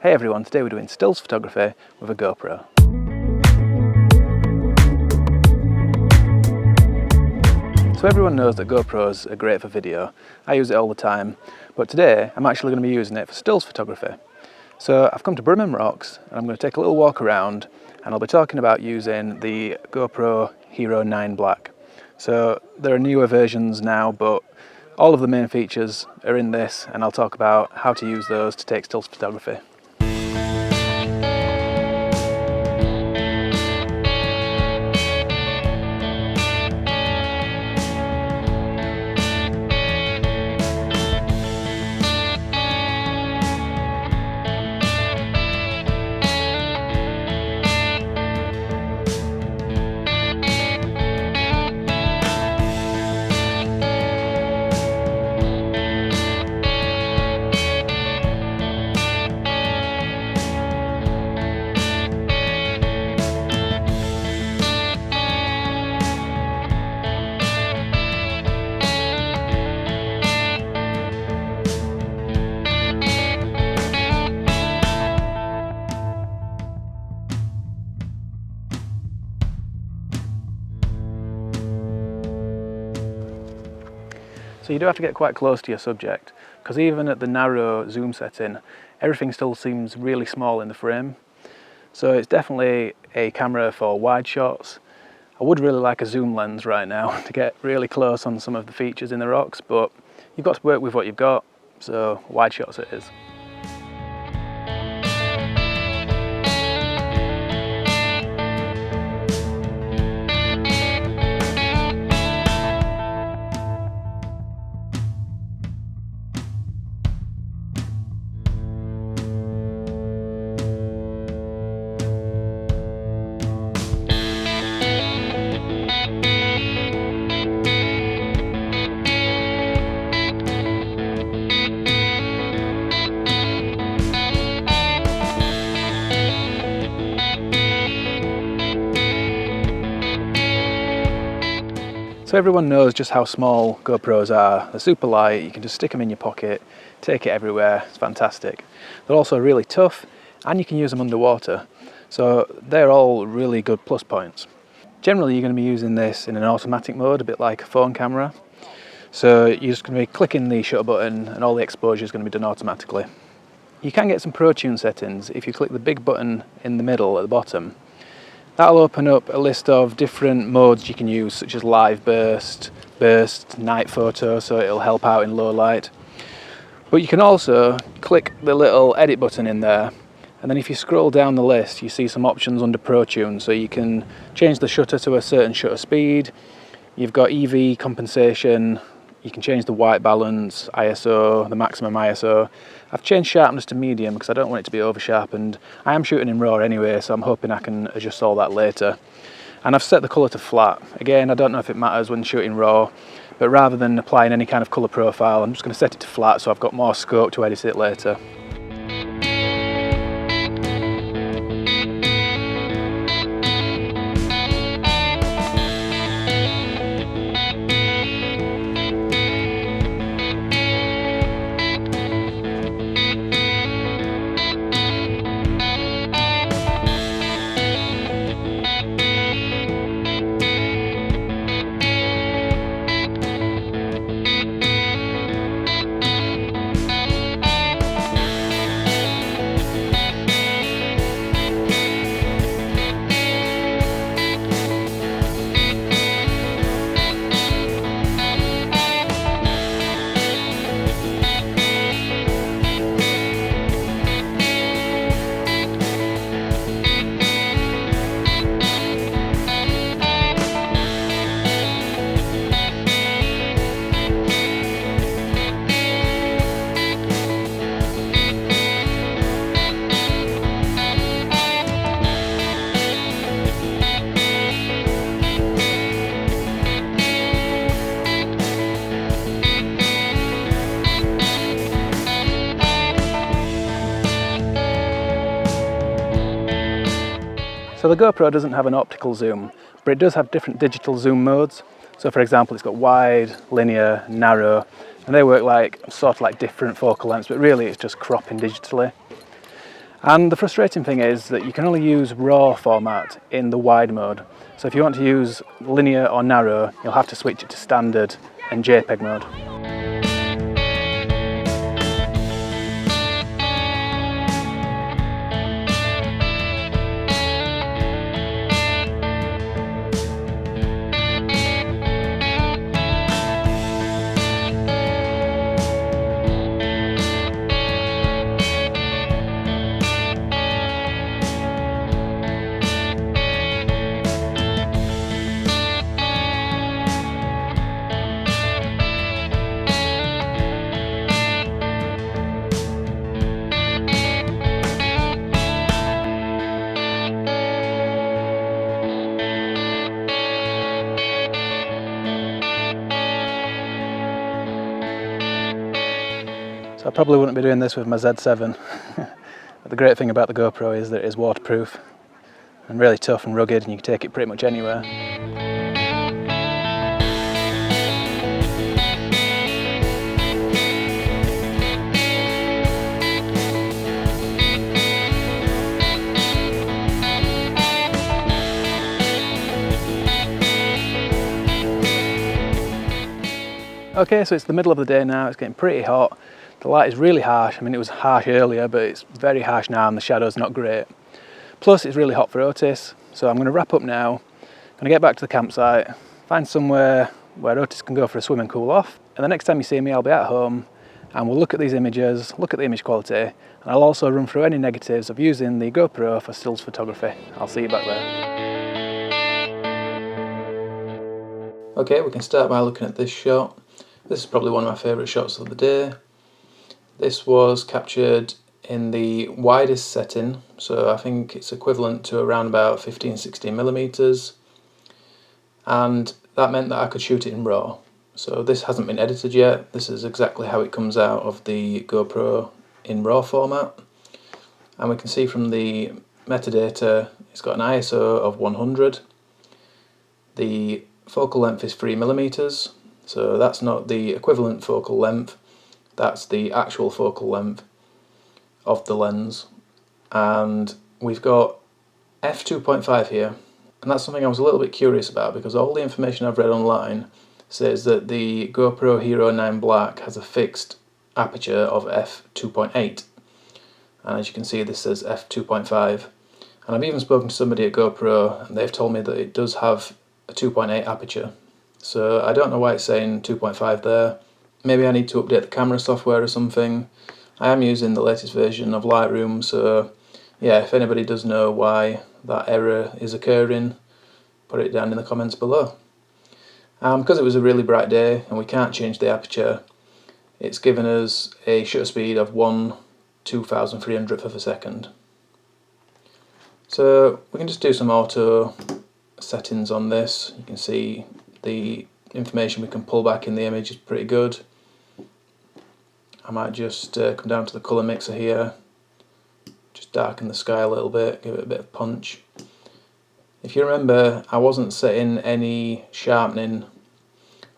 Hey everyone, today we're doing stills photography with a GoPro. So everyone knows that GoPros are great for video. I use it all the time, but today I'm actually going to be using it for stills photography. So I've come to Brimham Rocks and I'm going to take a little walk around and I'll be talking about using the GoPro HERO9 Black. So there are newer versions now, but all of the main features are in this, and I'll talk about how to use those to take stills photography. So you do have to get quite close to your subject, because even at the narrow zoom setting, everything still seems really small in the frame. So it's definitely a camera for wide shots. I would really like a zoom lens right now to get really close on some of the features in the rocks, but you've got to work with what you've got, so wide shots it is. So everyone knows just how small GoPros are. They're super light, you can just stick them in your pocket, take it everywhere, it's fantastic. They're also really tough and you can use them underwater. So they're all really good plus points. Generally you're going to be using this in an automatic mode, a bit like a phone camera. So you're just going to be clicking the shutter button and all the exposure is going to be done automatically. You can get some Pro Tune settings if you click the big button in the middle at the bottom. That'll open up a list of different modes you can use, such as live burst, night photo, so it'll help out in low light. But you can also click the little edit button in there, and then if you scroll down the list you see some options under Pro Tune, so you can change the shutter to a certain shutter speed, you've got EV compensation, you can change the white balance, ISO, the maximum ISO. I've changed sharpness to medium because I don't want it to be over sharpened. I am shooting in RAW anyway, so I'm hoping I can adjust all that later. And I've set the colour to flat. Again, I don't know if it matters when shooting RAW, but rather than applying any kind of colour profile, I'm just going to set it to flat so I've got more scope to edit it later. So the GoPro doesn't have an optical zoom, but it does have different digital zoom modes. So for example, it's got wide, linear, narrow, and they work like sort of like different focal lengths, but really it's just cropping digitally. And the frustrating thing is that you can only use RAW format in the wide mode. So if you want to use linear or narrow, you'll have to switch it to standard and JPEG mode. I probably wouldn't be doing this with my Z7. But the great thing about the GoPro is that it is waterproof and really tough and rugged, and you can take it pretty much anywhere. Okay, so it's the middle of the day now, it's getting pretty hot. The light is really harsh. I mean, it was harsh earlier, but it's very harsh now and the shadow's not great. Plus, it's really hot for Otis, so I'm going to wrap up now. I'm going to get back to the campsite, find somewhere where Otis can go for a swim and cool off. And the next time you see me, I'll be at home and we'll look at these images, look at the image quality, and I'll also run through any negatives of using the GoPro for stills photography. I'll see you back there. Okay, we can start by looking at this shot. This is probably one of my favourite shots of the day. This was captured in the widest setting, so I think it's equivalent to around about 15-16 millimeters, and that meant that I could shoot it in RAW. So this hasn't been edited yet. This is exactly how it comes out of the GoPro in RAW format, and we can see from the metadata it's got an ISO of 100. The focal length is 3 millimeters, so that's not the equivalent focal length. That's the actual focal length of the lens, and we've got f2.5 here, and that's something I was a little bit curious about because all the information I've read online says that the GoPro HERO9 Black has a fixed aperture of f2.8, and as you can see this says f2.5, and I've even spoken to somebody at GoPro and they've told me that it does have a 2.8 aperture, so I don't know why it's saying 2.5 there. Maybe I need to update the camera software or something. I am using the latest version of Lightroom, so yeah, if anybody does know why that error is occurring, put it down in the comments below. Because it was a really bright day and we can't change the aperture, it's given us a shutter speed of 1/2300th of a second. So we can just do some auto settings on this. You can see the information we can pull back in the image is pretty good. I might just come down to the colour mixer here, just darken the sky a little bit, give it a bit of punch. If you remember, I wasn't setting any sharpening,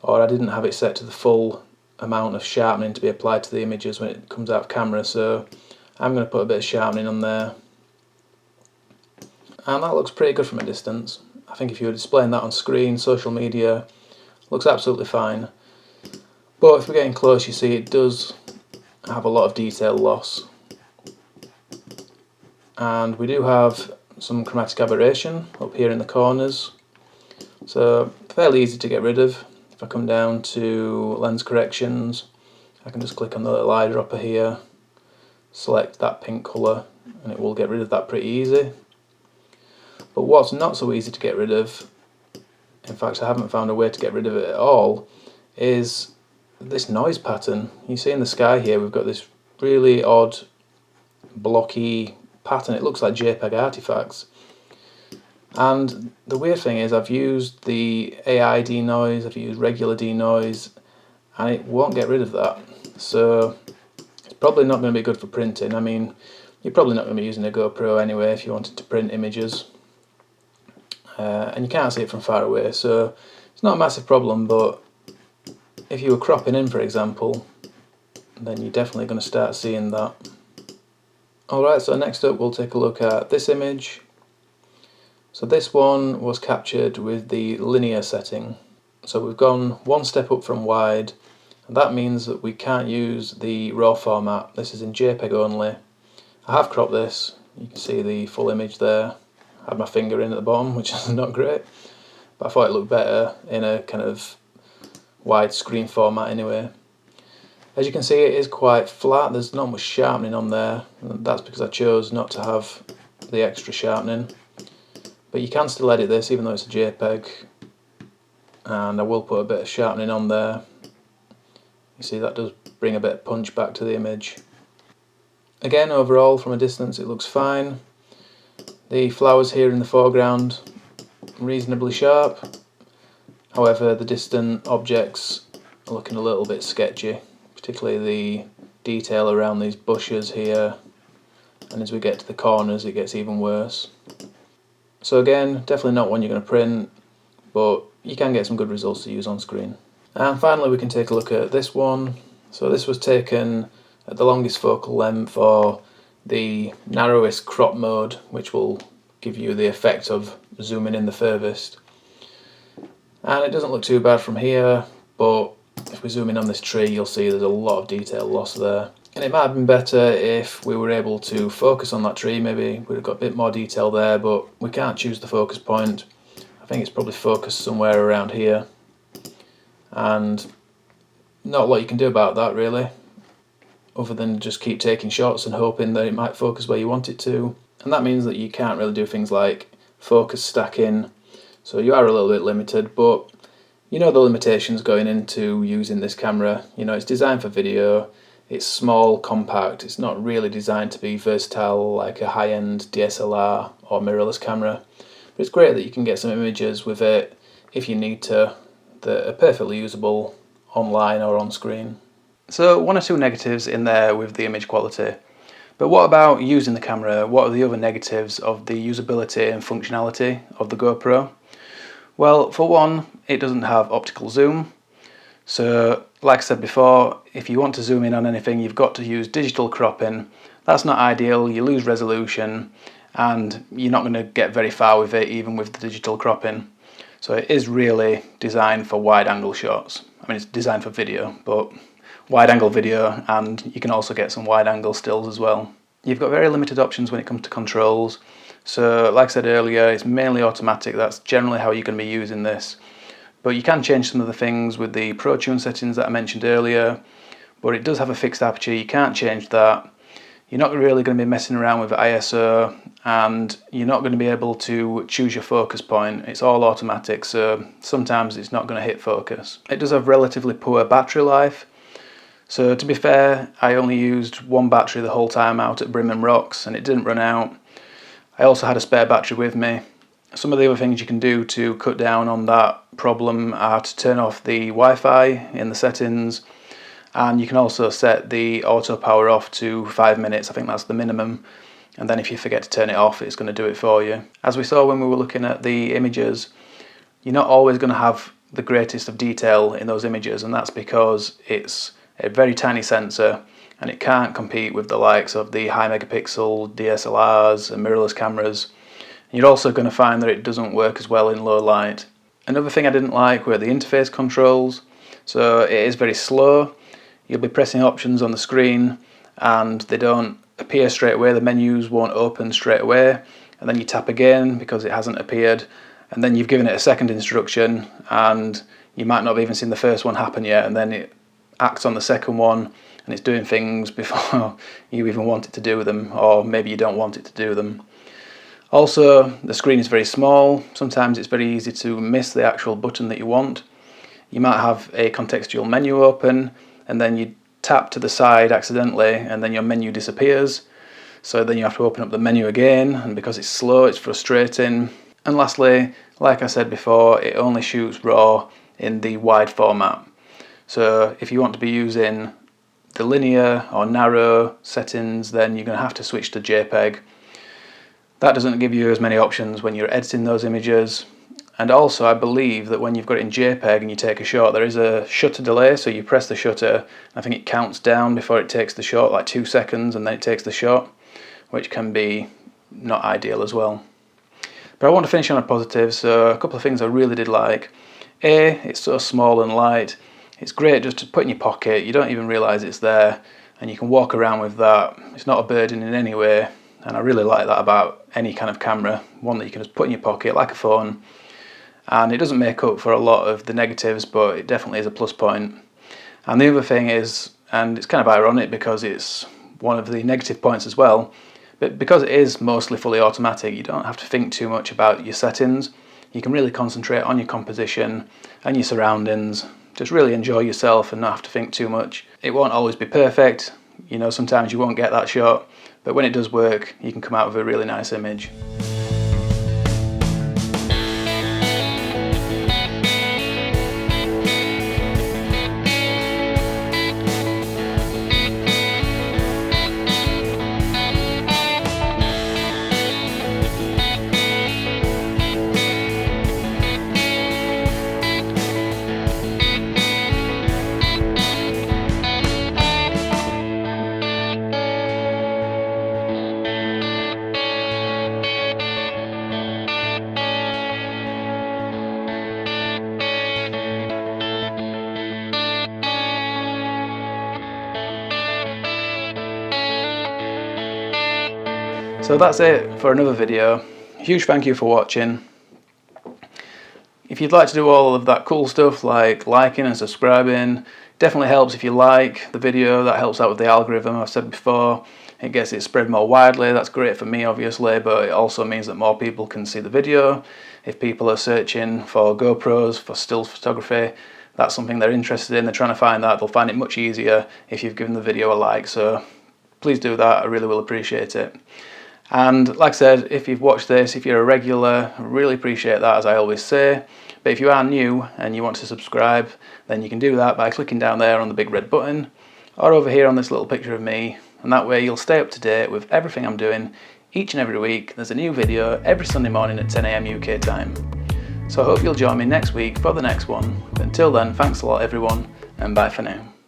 or I didn't have it set to the full amount of sharpening to be applied to the images when it comes out of camera, so I'm going to put a bit of sharpening on there. And that looks pretty good from a distance. I think if you were displaying that on screen, social media, looks absolutely fine. But if we're getting close, you see it does have a lot of detail loss. And we do have some chromatic aberration up here in the corners. So fairly easy to get rid of. If I come down to lens corrections, I can just click on the little eyedropper here, select that pink colour, and it will get rid of that pretty easy. But what's not so easy to get rid of, in fact I haven't found a way to get rid of it at all, is this noise pattern. You see in the sky here we've got this really odd blocky pattern. It looks like JPEG artifacts. And the weird thing is I've used the AI denoise, I've used regular denoise, and it won't get rid of that. So it's probably not going to be good for printing. I mean, you're probably not going to be using a GoPro anyway if you wanted to print images. And you can't see it from far away, so it's not a massive problem, but if you were cropping in, for example, then you're definitely going to start seeing that. Alright, so next up we'll take a look at this image. So this one was captured with the linear setting. So we've gone one step up from wide, and that means that we can't use the RAW format. This is in JPEG only. I have cropped this, you can see the full image there. I had my finger in at the bottom, which is not great, but I thought it looked better in a kind of widescreen format anyway. As you can see, it is quite flat, there's not much sharpening on there, and that's because I chose not to have the extra sharpening. But you can still edit this even though it's a JPEG, and I will put a bit of sharpening on there. You see that does bring a bit of punch back to the image. Again, overall from a distance it looks fine. The flowers here in the foreground, reasonably sharp. However, the distant objects are looking a little bit sketchy, particularly the detail around these bushes here, and as we get to the corners it gets even worse. So again, definitely not one you're going to print, but you can get some good results to use on screen. And finally we can take a look at this one. So this was taken at the longest focal length or the narrowest crop mode, which will give you the effect of zooming in the furthest. And it doesn't look too bad from here, but if we zoom in on this tree you'll see there's a lot of detail lost there. And it might have been better if we were able to focus on that tree, maybe we'd have got a bit more detail there, but we can't choose the focus point. I think it's probably focused somewhere around here, and not a lot you can do about that really, other than just keep taking shots and hoping that it might focus where you want it to. And that means that you can't really do things like focus stacking, so you are a little bit limited, but you know the limitations going into using this camera. You know, it's designed for video, it's small, compact, it's not really designed to be versatile like a high-end DSLR or mirrorless camera. But it's great that you can get some images with it if you need to that are perfectly usable online or on screen. So one or two negatives in there with the image quality. But what about using the camera? What are the other negatives of the usability and functionality of the GoPro? Well, for one, it doesn't have optical zoom. So, like I said before, if you want to zoom in on anything, you've got to use digital cropping. That's not ideal, you lose resolution, and you're not going to get very far with it, even with the digital cropping. So it is really designed for wide-angle shots. I mean, it's designed for video, but wide-angle video, and you can also get some wide-angle stills as well. You've got very limited options when it comes to controls. So, like I said earlier, it's mainly automatic. That's generally how you're going to be using this. But you can change some of the things with the Pro Tune settings that I mentioned earlier, but it does have a fixed aperture, you can't change that. You're not really going to be messing around with ISO, and you're not going to be able to choose your focus point. It's all automatic, so sometimes it's not going to hit focus. It does have relatively poor battery life. So to be fair, I only used one battery the whole time out at Brimham Rocks and it didn't run out. I also had a spare battery with me. Some of the other things you can do to cut down on that problem are to turn off the Wi-Fi in the settings, and you can also set the auto power off to 5 minutes. I think that's the minimum, and then if you forget to turn it off it's going to do it for you. As we saw when we were looking at the images, you're not always going to have the greatest of detail in those images, and that's because it's a very tiny sensor and it can't compete with the likes of the high megapixel DSLRs and mirrorless cameras. You're also going to find that it doesn't work as well in low light. Another thing I didn't like were the interface controls. So it is very slow. You'll be pressing options on the screen and they don't appear straight away, the menus won't open straight away, and then you tap again because it hasn't appeared, and then you've given it a second instruction and you might not have even seen the first one happen yet, and then it acts on the second one and it's doing things before you even want it to do them, or maybe you don't want it to do them. Also, the screen is very small. Sometimes it's very easy to miss the actual button that you want. You might have a contextual menu open and then you tap to the side accidentally and then your menu disappears. So then you have to open up the menu again, and because it's slow it's frustrating. And lastly, like I said before, it only shoots RAW in the wide format. So if you want to be using the linear or narrow settings, then you're going to have to switch to JPEG. That doesn't give you as many options when you're editing those images. And also I believe that when you've got it in JPEG and you take a shot, there is a shutter delay, so you press the shutter, I think it counts down before it takes the shot, like 2 seconds, and then it takes the shot. which can be not ideal as well. But I want to finish on a positive, so a couple of things I really did like. It's so small and light. It's great just to put in your pocket, you don't even realise it's there, and you can walk around with that. It's not a burden in any way, and I really like that about any kind of camera, one that you can just put in your pocket like a phone, and it doesn't make up for a lot of the negatives, but it definitely is a plus point. And the other thing is, and it's kind of ironic because it's one of the negative points as well, but because it is mostly fully automatic, you don't have to think too much about your settings. You can really concentrate on your composition and your surroundings. Just really enjoy yourself and not have to think too much. It won't always be perfect, you know, sometimes you won't get that shot, but when it does work, you can come out with a really nice image. So that's it for another video. Huge thank you for watching. If you'd like to do all of that cool stuff like liking and subscribing, definitely helps if you like the video. That helps out with the algorithm. I've said before, it gets it spread more widely. That's great for me obviously, but it also means that more people can see the video. If people are searching for GoPros, for still photography, that's something they're interested in, they're trying to find that, they'll find it much easier if you've given the video a like. So please do that, I really will appreciate it. And like I said, if you've watched this, if you're a regular, I really appreciate that, as I always say. But if you are new and you want to subscribe, then you can do that by clicking down there on the big red button, or over here on this little picture of me, and that way you'll stay up to date with everything I'm doing each and every week. There's a new video every Sunday morning at 10 AM UK time. So I hope you'll join me next week for the next one. But until then, thanks a lot everyone, and bye for now.